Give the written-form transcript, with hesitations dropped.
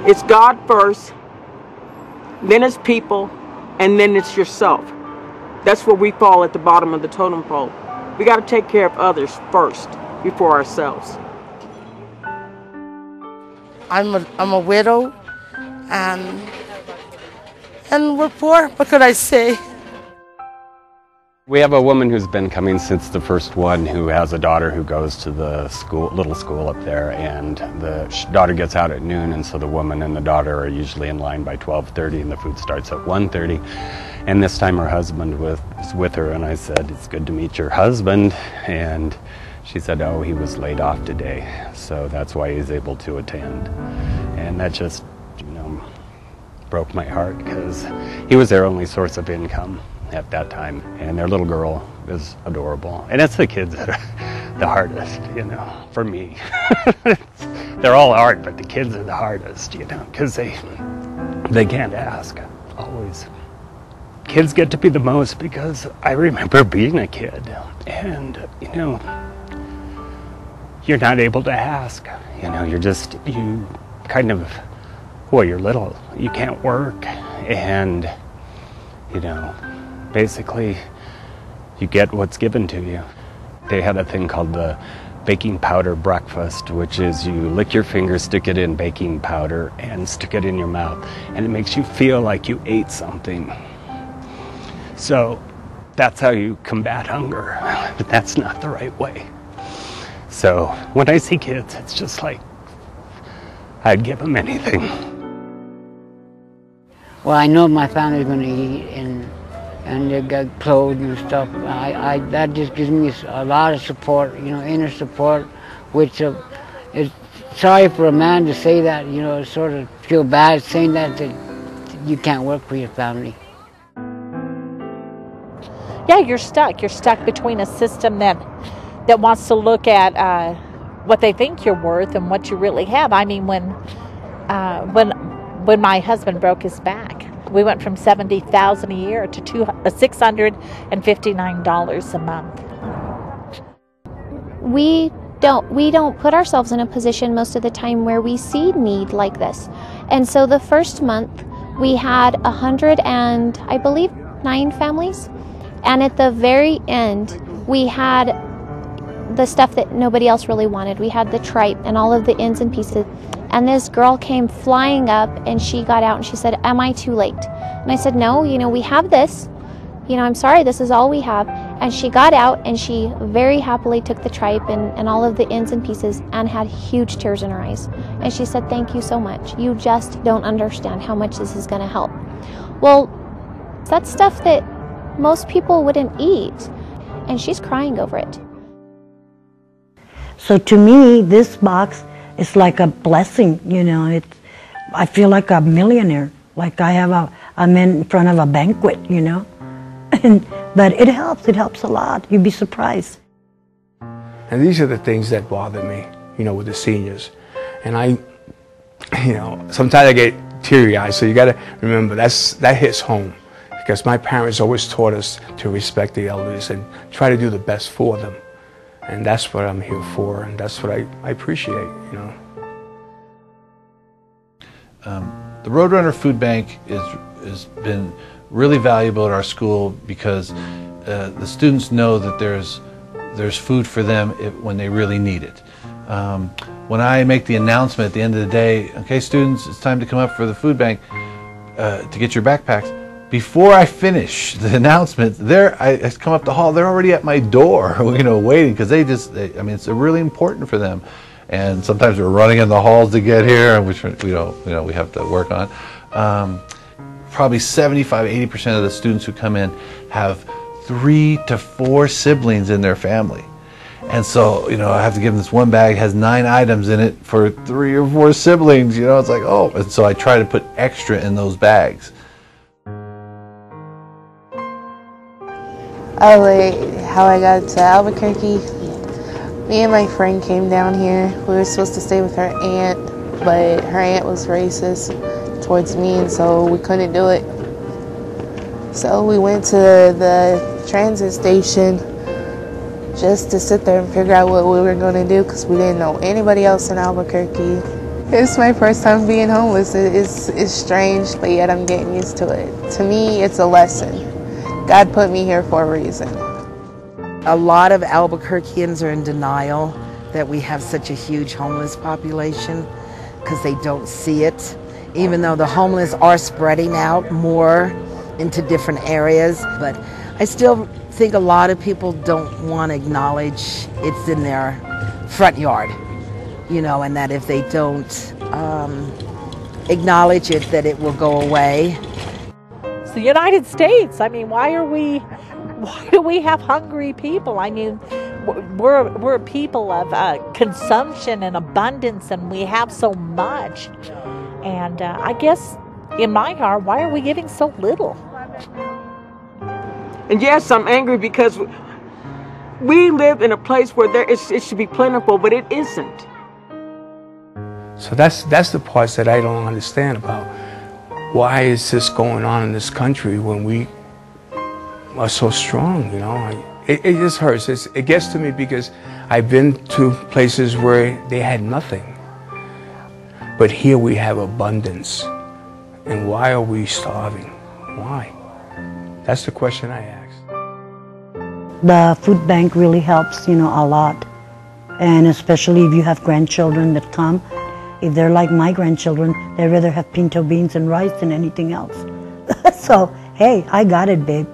It's God first, then it's people, and then it's yourself. That's where we fall at the bottom of the totem pole. We got to take care of others first before ourselves. I'm a widow, and we're poor. What could I say? We have a woman who's been coming since the first one, who has a daughter who goes to the school, little school up there, and the daughter gets out at noon, and so the woman and the daughter are usually in line by 12:30, and the food starts at 1:30. And this time her husband was with her, and I said, "It's good to meet your husband," and she said, "Oh, he was laid off today, so that's why he's able to attend." And that just, broke my heart, because he was their only source of income at that time, and their little girl is adorable. And it's the kids that are the hardest, for me. They're all hard, but the kids are the hardest, because they can't ask, always. Kids get to be the most, because I remember being a kid, and, you're not able to ask. You're little, you can't work, and, basically, you get what's given to you. They had a thing called the baking powder breakfast, which is you lick your fingers, stick it in baking powder, and stick it in your mouth, and it makes you feel like you ate something. So that's how you combat hunger, but that's not the right way. So when I see kids, it's just like, I'd give them anything. Well, I know my family's going to eat, and they got clothes and stuff. That just gives me a lot of support, inner support, which is sorry for a man to say that, sort of feel bad saying that you can't work for your family. Yeah, you're stuck. You're stuck between a system that wants to look at what they think you're worth and what you really have. I mean, when my husband broke his back, we went from $70,000 a year to $659 a month. We don't put ourselves in a position most of the time where we see need like this. And so the first month we had 109 families, and at the very end we had the stuff that nobody else really wanted. We had the tripe and all of the ends and pieces. And this girl came flying up, and she got out and she said, "Am I too late?" And I said, "No, we have this. I'm sorry, this is all we have." And she got out, and she very happily took the tripe and all of the ends and pieces, and had huge tears in her eyes. And she said, "Thank you so much. You just don't understand how much this is going to help." Well, that's stuff that most people wouldn't eat, and she's crying over it. So to me, this box is like a blessing, I feel like a millionaire, like I'm in front of a banquet, But it helps a lot. You'd be surprised. And these are the things that bother me, with the seniors. And sometimes I get teary-eyed, so you got to remember that hits home, because my parents always taught us to respect the elders and try to do the best for them. And that's what I'm here for, and that's what I appreciate, The Roadrunner Food Bank has been really valuable at our school, because the students know that there's food for them when they really need it. When I make the announcement at the end of the day, "Okay, students, it's time to come up for the food bank to get your backpacks," before I finish the announcement, I come up the hall, they're already at my door, waiting, because it's really important for them. And sometimes we're running in the halls to get here, and which we have to work on. Probably 75–80% of the students who come in have 3 to 4 siblings in their family. And so, I have to give them this one bag, has 9 items in it for 3 or 4 siblings, it's like, oh. And so I try to put extra in those bags. How I got to Albuquerque, me and my friend came down here. We were supposed to stay with her aunt, but her aunt was racist towards me, and so we couldn't do it. So we went to the transit station just to sit there and figure out what we were going to do, because we didn't know anybody else in Albuquerque. It's my first time being homeless. It's strange, but yet I'm getting used to it. To me, it's a lesson. God put me here for a reason. A lot of Albuquerqueans are in denial that we have such a huge homeless population because they don't see it, even though the homeless are spreading out more into different areas. But I still think a lot of people don't want to acknowledge it's in their front yard, you know, and that if they don't acknowledge it, that it will go away. It's the United States. I mean, why do we have hungry people? I mean, we're a people of consumption and abundance, and we have so much. And I guess in my heart, why are we giving so little? And yes, I'm angry because we live in a place where it should be plentiful, but it isn't. So that's the parts that I don't understand about why is this going on in this country when we are so strong, you know. It just hurts. It gets to me because I've been to places where they had nothing. But here we have abundance. And why are we starving? Why? That's the question I ask. The food bank really helps, you know, a lot. And especially if you have grandchildren that come, if they're like my grandchildren, they'd rather have pinto beans and rice than anything else. So, hey, I got it, babe.